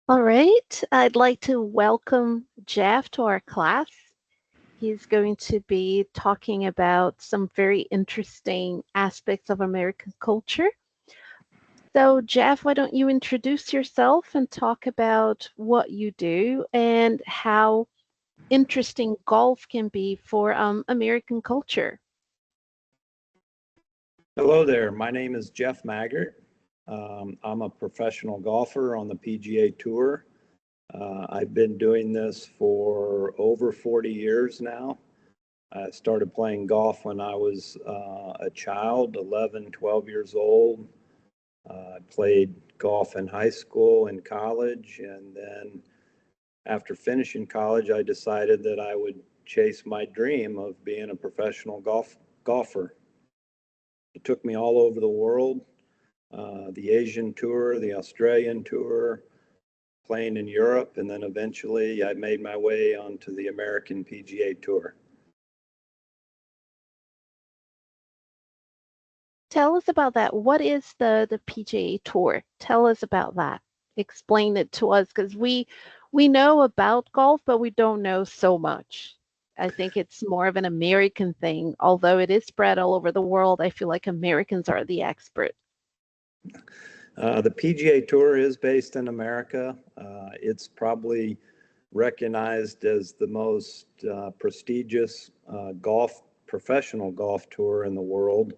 All right, I'd like to welcome Jeff to our class. He's going to be talking about some very interesting aspects of American culture. So, Jeff, why don't you introduce yourself and talk about what you do and how interesting golf can be for American culture? Hello there. My name is Jeff Maggert. I'm a professional golfer on the PGA Tour. I've been doing this for over 40 years now. I started playing golf when I was a child, 11, 12 years old. I played golf in high school and college, and then after finishing college, I decided that I would chase my dream of being a professional golfer. It took me all over the world, the Asian tour, the Australian tour, playing in Europe, and then eventually I made my way onto the American PGA Tour. Tell us about that. What is the PGA Tour? Tell us about that. Explain it to us because we know about golf, but we don't know so much. I think it's more of an American thing, although it is spread all over the world. I feel like Americans are the expert. The PGA Tour is based in America. It's probably recognized as the most prestigious professional golf tour in the world.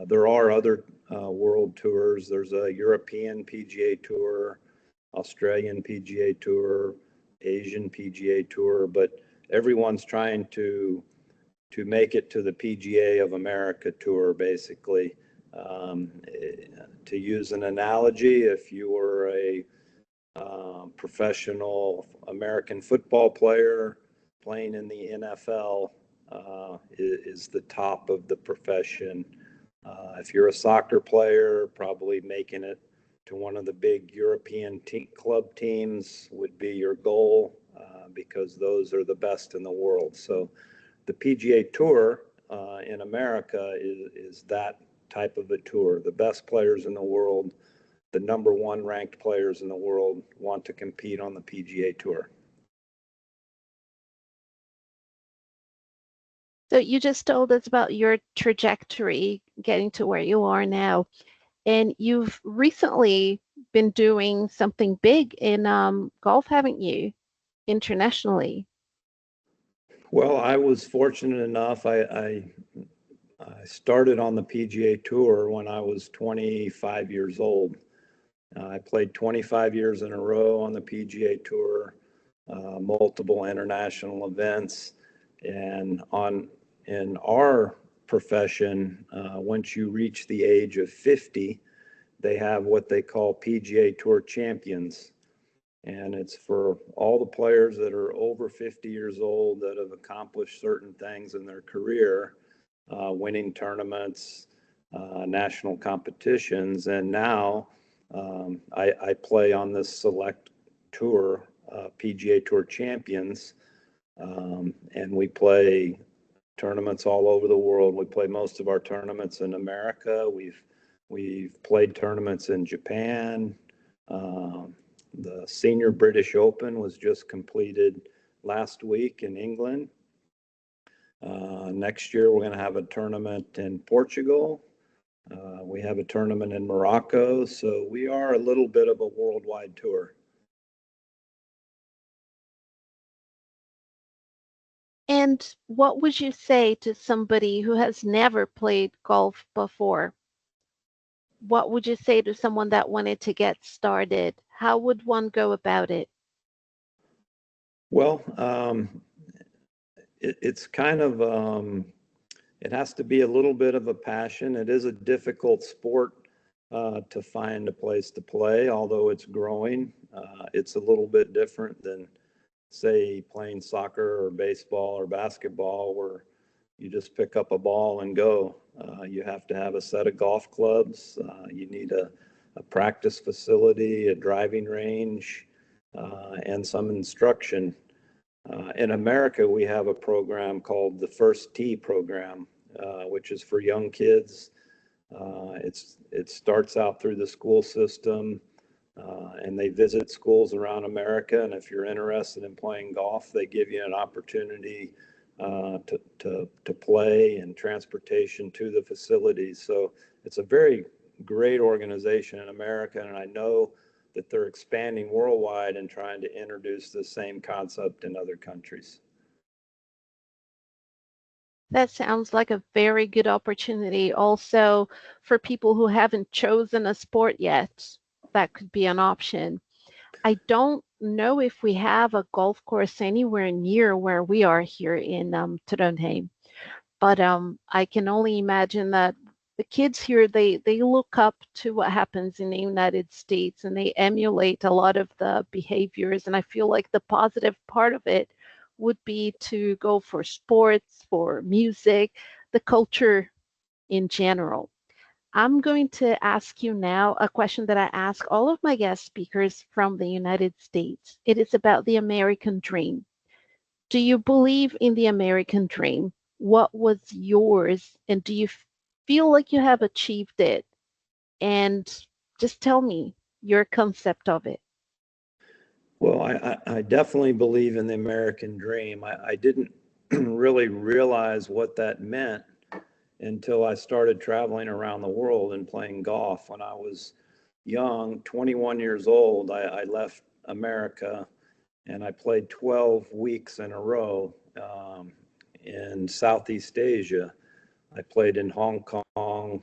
There are other world tours. There's a European PGA Tour, Australian PGA Tour, Asian PGA Tour, but everyone's trying to make it to the PGA of America Tour, basically. To use an analogy, if you were a professional American football player playing in the NFL, is the top of the profession. If you're a soccer player, probably making it to one of the big European club teams would be your goal, because those are the best in the world. So the PGA Tour in America is that type of a tour. The best players in the world, the number one ranked players in the world, want to compete on the PGA Tour. So you just told us about your trajectory getting to where you are now, and you've recently been doing something big in golf, haven't you? Internationally. Well, I was fortunate enough. I started on the PGA Tour when I was 25 years old. I played 25 years in a row on the PGA Tour, multiple international events, and in our profession, once you reach the age of 50, they have what they call PGA Tour champions. And it's for all the players that are over 50 years old that have accomplished certain things in their career, winning tournaments, national competitions. And now I play on this select tour, PGA Tour Champions, and we play tournaments all over the world. We play most of our tournaments in America. We've played tournaments in Japan. The Senior British Open was just completed last week in England. Next year, we're going to have a tournament in Portugal. We have a tournament in Morocco. So we are a little bit of a worldwide tour. And what would you say to somebody who has never played golf before? What would you say to someone that wanted to get started? How would one go about it? Well, it's kind of, it has to be a little bit of a passion. It is a difficult sport to find a place to play, although it's growing. It's a little bit different than, say, playing soccer or baseball or basketball, where you just pick up a ball and go. You have to have a set of golf clubs. You need a practice facility, a driving range, and some instruction. In America, we have a program called the First Tee program, which is for young kids. It starts out through the school system. And they visit schools around America. And if you're interested in playing golf, they give you an opportunity to play and transportation to the facilities. So it's a very great organization in America. And I know that they're expanding worldwide and trying to introduce the same concept in other countries. That sounds like a very good opportunity. Also, for people who haven't chosen a sport yet, that could be an option. I don't know if we have a golf course anywhere near where we are here in Trondheim, but I can only imagine that the kids here they look up to what happens in the United States and they emulate a lot of the behaviors. And I feel like the positive part of it would be to go for sports, for music, the culture in general. I'm going to ask you now a question that I ask all of my guest speakers from the United States. It is about the American dream. Do you believe in the American dream? What was yours? And do you feel like you have achieved it? And just tell me your concept of it. Well, I definitely believe in the American dream. I didn't really realize what that meant until I started traveling around the world and playing golf. When I was young, 21 years old, I left America and I played 12 weeks in a row in Southeast Asia. I played in Hong Kong,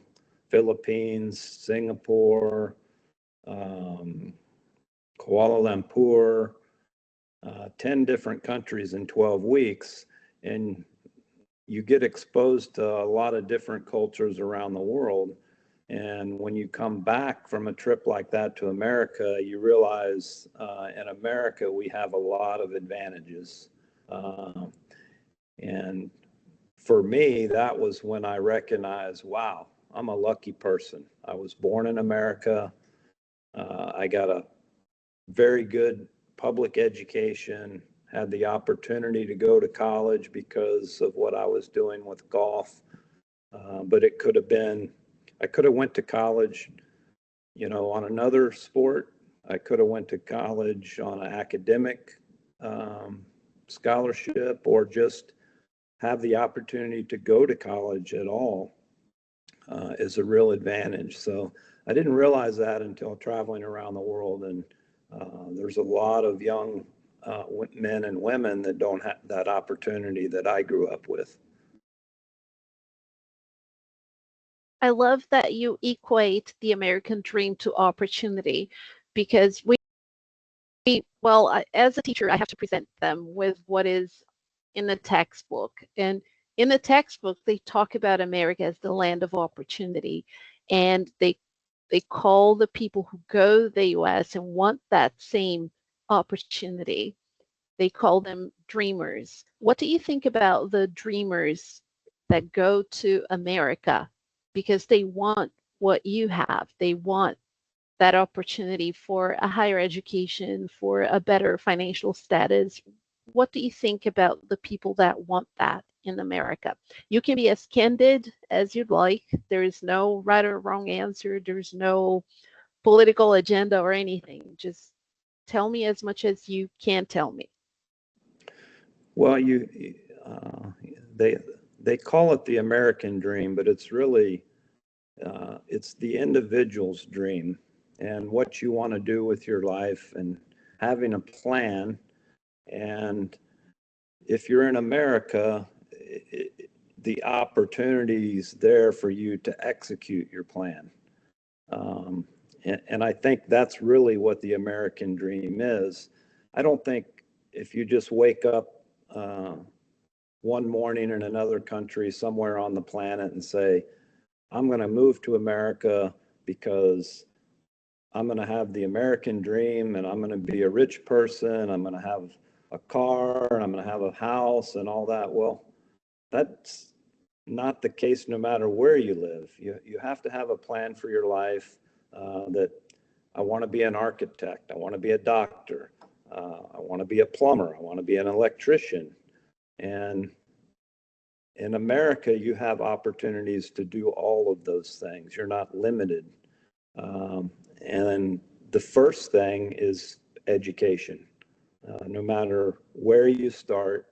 Philippines, Singapore, um, Kuala Lumpur, 10 different countries in 12 weeks. And you get exposed to a lot of different cultures around the world. And when you come back from a trip like that to America, you realize in America we have a lot of advantages. Uh, and for me, that was when I recognized, wow, I'm a lucky person. I was born in America. I got a very good public education, had the opportunity to go to college because of what I was doing with golf. But it could have been, I could have went to college, on another sport. I could have went to college on an academic um, scholarship or just have the opportunity to go to college at all is a real advantage. So I didn't realize that until traveling around the world. And there's a lot of young men and women that don't have that opportunity that I grew up with. I love that you equate the American dream to opportunity because as a teacher, I have to present them with what is in the textbook. And in the textbook, they talk about America as the land of opportunity. And they call the people who go to the US and want that same opportunity, they call them dreamers. What do you think about the dreamers that go to America because they want what you have? They want that opportunity for a higher education, for a better financial status. What do you think about the people that want that in America? You can be as candid as you'd like. There is no right or wrong answer. There's no political agenda or anything. Just tell me as much as you can tell me. Well, uh, they they call it the American dream, but it's really it's the individual's dream and what you want to do with your life and having a plan. And if you're in America, the opportunities there for you to execute your plan. Um, and I think that's really what the American dream is. I don't think if you just wake up uh, one morning in another country somewhere on the planet and say, I'm going to move to America because I'm going to have the American dream and I'm going to be a rich person. I'm going to have a car and I'm going to have a house and all that. Well, that's not the case no matter where you live. You have to have a plan for your life that I want to be an architect. I want to be a doctor. I want to be a plumber. I want to be an electrician. And in America, you have opportunities to do all of those things. You're not limited. And the first thing is education. No matter where you start,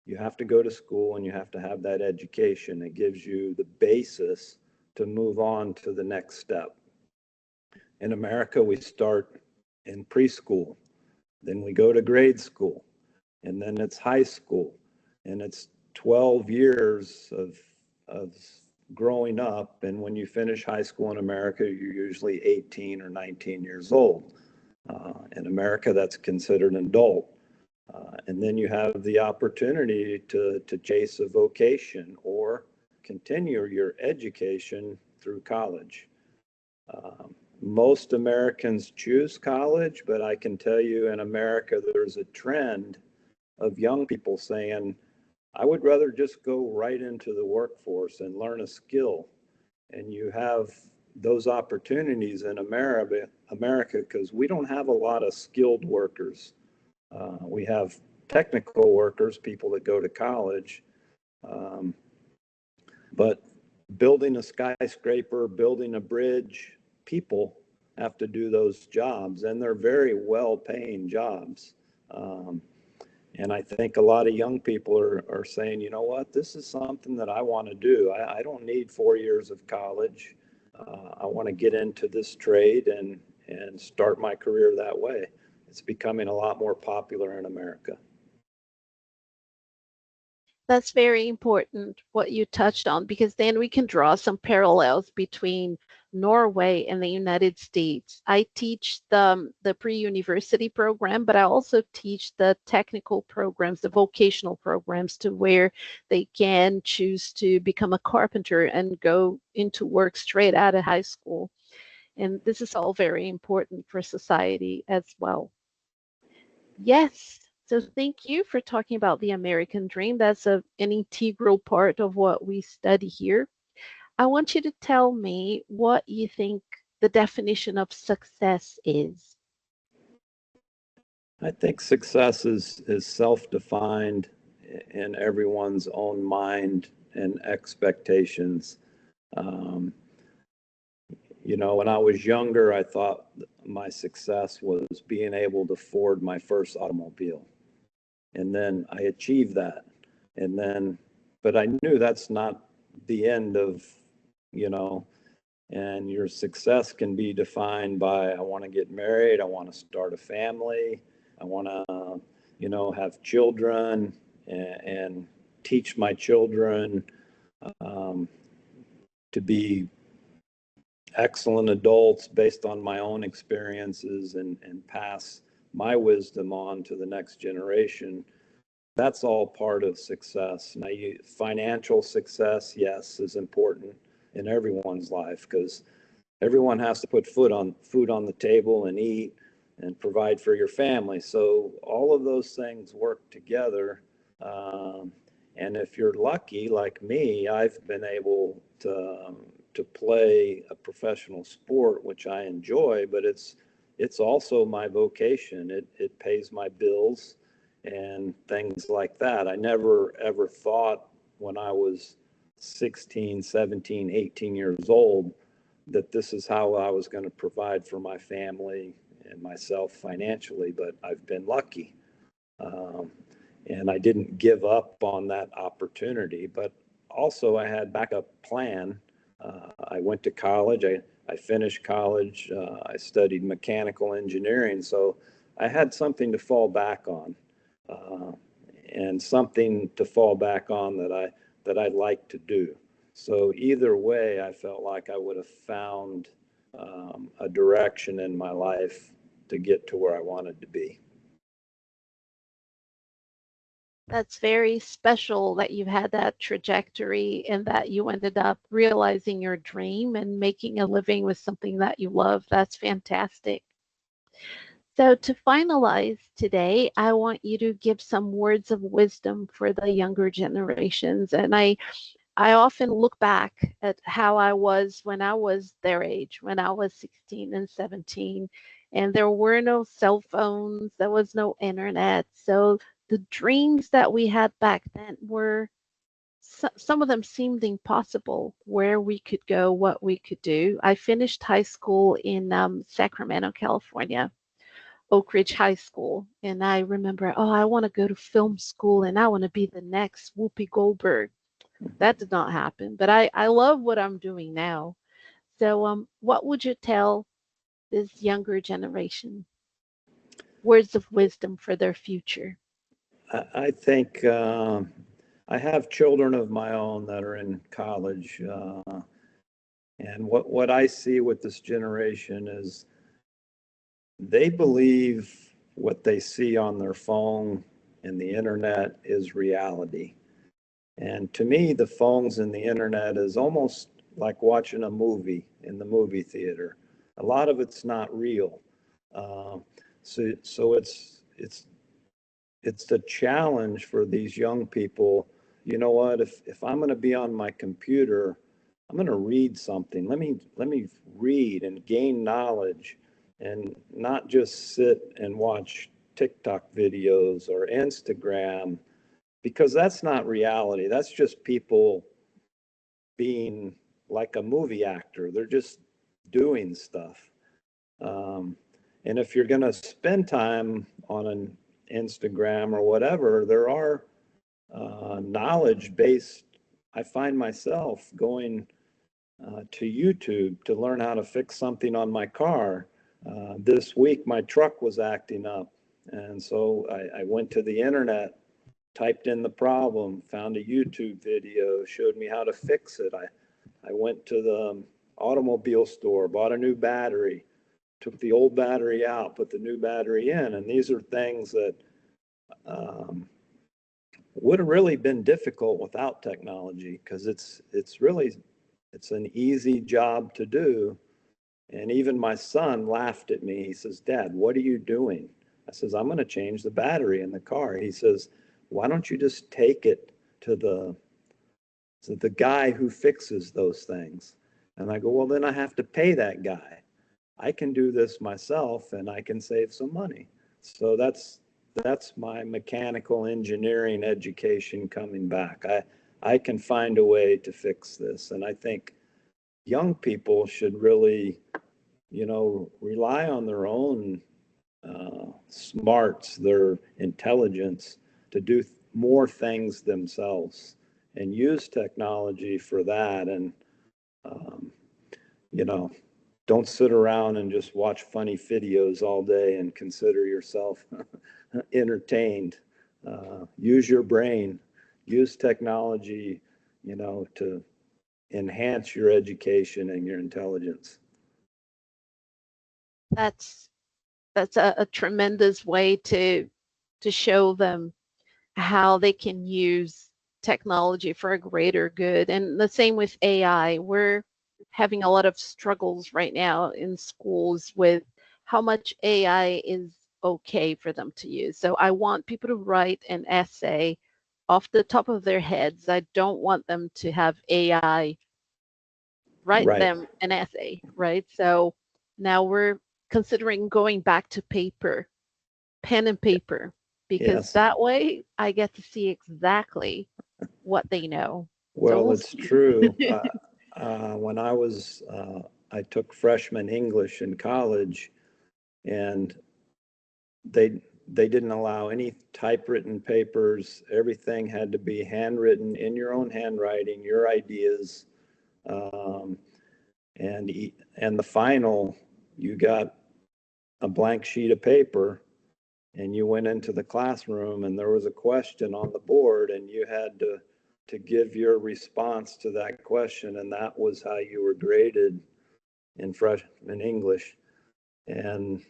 you have to go to school and you have to have that education. It gives you the basis to move on to the next step. In America, we start in preschool, then we go to grade school, and then it's high school, and it's 12 years of growing up. And when you finish high school in America, you're usually 18 or 19 years old. In America, that's considered an adult. And then you have the opportunity to chase a vocation or continue your education through college. Most Americans choose college, but I can tell you in America, there's a trend of young people saying, I would rather just go right into the workforce and learn a skill. And you have those opportunities in America because we don't have a lot of skilled workers. We have technical workers, people that go to college, um, but building a skyscraper, building a bridge, people have to do those jobs, and they're very well-paying jobs. And I think a lot of young people are saying, you know what, this is something that I want to do. I don't need 4 years of college. I want to get into this trade and start my career that way. It's becoming a lot more popular in America. That's very important what you touched on, because then we can draw some parallels between Norway and the United States. I teach the pre-university program, but I also teach the technical programs, the vocational programs, to where they can choose to become a carpenter and go into work straight out of high school. And this is all very important for society as well. Yes. So thank you for talking about the American dream. That's an integral part of what we study here. I want you to tell me what you think the definition of success is. I think success is self-defined in everyone's own mind and expectations. Um, when I was younger, I thought my success was being able to afford my first automobile. And then I achieved that. And then, but I knew that's not the end of, you know, and your success can be defined by, I want to get married, I want to start a family, I want to, have children and teach my children um, to be excellent adults based on my own experiences and pass my wisdom on to the next generation. That's all part of success. Now, financial success, yes, is important in everyone's life because everyone has to put food on the table and eat and provide for your family. So all of those things work together. And if you're lucky, like me, I've been able to play a professional sport, which I enjoy, but it's also my vocation. It pays my bills and things like that. I never ever thought when I was 16, 17, 18 years old that this is how I was going to provide for my family and myself financially, but I've been lucky. Um, and I didn't give up on that opportunity, but also I had backup plan. I went to college. I finished college. I studied mechanical engineering. So I had something to fall back on uh, and something to fall back on that I like to do. So either way, I felt like I would have found a direction in my life to get to where I wanted to be. That's very special that you've had that trajectory and that you ended up realizing your dream and making a living with something that you love. That's fantastic. So, to finalize today, I want you to give some words of wisdom for the younger generations. And I often look back at how I was when I was their age, when I was 16 and 17, and there were no cell phones, there was no internet. So the dreams that we had back then were some of them seemed impossible, where we could go, what we could do. I finished high school in Sacramento, California, Oak Ridge High School. And I remember, oh, I want to go to film school and I want to be the next Whoopi Goldberg. That did not happen, but I love what I'm doing now. So, what would you tell this younger generation? Words of wisdom for their future. I think I have children of my own that are in college, and what I see with this generation is they believe what they see on their phone and the internet is reality. And to me, the phones and the internet is almost like watching a movie in the movie theater. A lot of it's not real. Uh, so it's a challenge for these young people. You know what? If I'm going to be on my computer, I'm going to read something. Let me read and gain knowledge, and not just sit and watch TikTok videos or Instagram, because that's not reality. That's just people being like a movie actor. They're just doing stuff. Um, and if you're going to spend time on an Instagram or whatever, there are knowledge based. I find myself going to YouTube to learn how to fix something on my car. This week, my truck was acting up. And so I went to the internet, typed in the problem, found a YouTube video, showed me how to fix it. I went to the automobile store, bought a new battery, took the old battery out, put the new battery in. And these are things that um, would have really been difficult without technology, because it's an easy job to do. And even my son laughed at me. He says, "Dad, what are you doing?" I says, "I'm going to change the battery in the car." He says, "Why don't you just take it to the guy who fixes those things?" And I go, "Well, then I have to pay that guy. I can do this myself and I can save some money." So that's my mechanical engineering education coming back. I can find a way to fix this. And I think young people should really, rely on their own smarts, their intelligence, to do more things themselves and use technology for that. And um, you know, don't sit around and just watch funny videos all day and consider yourself entertained. Use your brain, use technology, to enhance your education and your intelligence. That's that's a tremendous way to show them how they can use technology for a greater good. And the same with AI. We're having a lot of struggles right now in schools with how much AI is okay for them to use. So I want people to write an essay off the top of their heads. I don't want them to have AI write Right. them an essay, right? So now we're considering going back to paper, pen and paper, because Yes. that way I get to see exactly what they know. So Well, we'll it's see. true. When I took freshman English in college, and they didn't allow any typewritten papers. Everything had to be handwritten in your own handwriting, your ideas, um, and the final, you got a blank sheet of paper, and you went into the classroom, and there was a question on the board, and you had to give your response to that question, and that was how you were graded in freshman English. And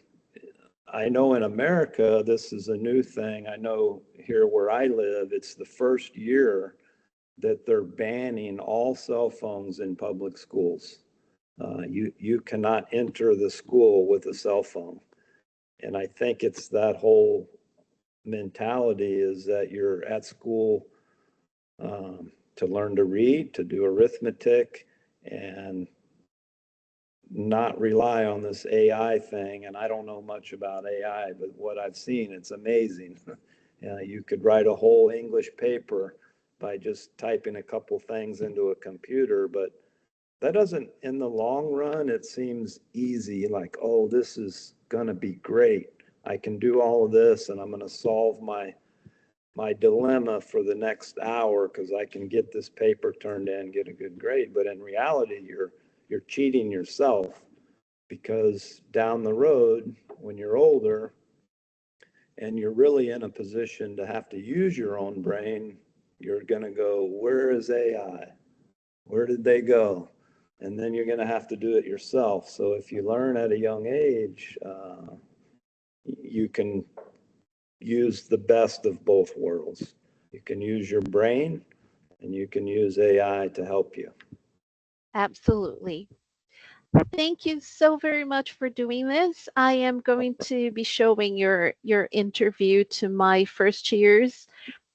I know in America, this is a new thing. I know here where I live, it's the first year that they're banning all cell phones in public schools. You cannot enter the school with a cell phone. And I think it's that whole mentality is that you're at school to learn to read, to do arithmetic, and not rely on this AI thing. And I don't know much about AI, but what I've seen, it's amazing. You could write a whole English paper by just typing a couple things into a computer, but that doesn't, in the long run, it seems easy, like, oh, this is going to be great. I can do all of this and I'm going to solve my dilemma for the next hour because I can get this paper turned in, get a good grade. But in reality, you're cheating yourself, because down the road, when you're older and you're really in a position to have to use your own brain, you're going to go, where is AI? Where did they go? And then you're going to have to do it yourself. So if you learn at a young age, you can use the best of both worlds. You can use your brain and you can use AI to help you. Absolutely. Thank you so very much for doing this. I am going to be showing your interview to my first years,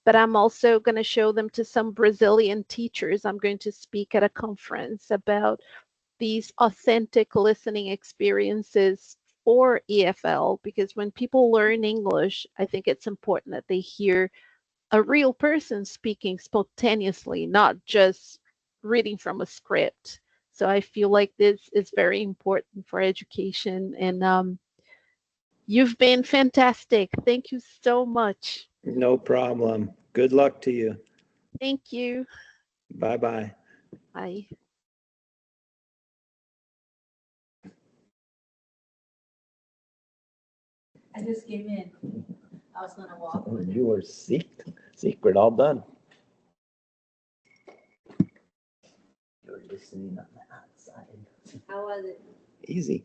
but I'm also going to show them to some Brazilian teachers. I'm going to speak at a conference about these authentic listening experiences for EFL, because when people learn English, I think it's important that they hear a real person speaking spontaneously, not just reading from a script. So I feel like this is very important for education. And you've been fantastic. Thank you so much. No problem. Good luck to you. Thank you. Bye-bye. Bye. I just came in. I was gonna walk. You were secret all done. You're listening on the outside. How was it? Easy.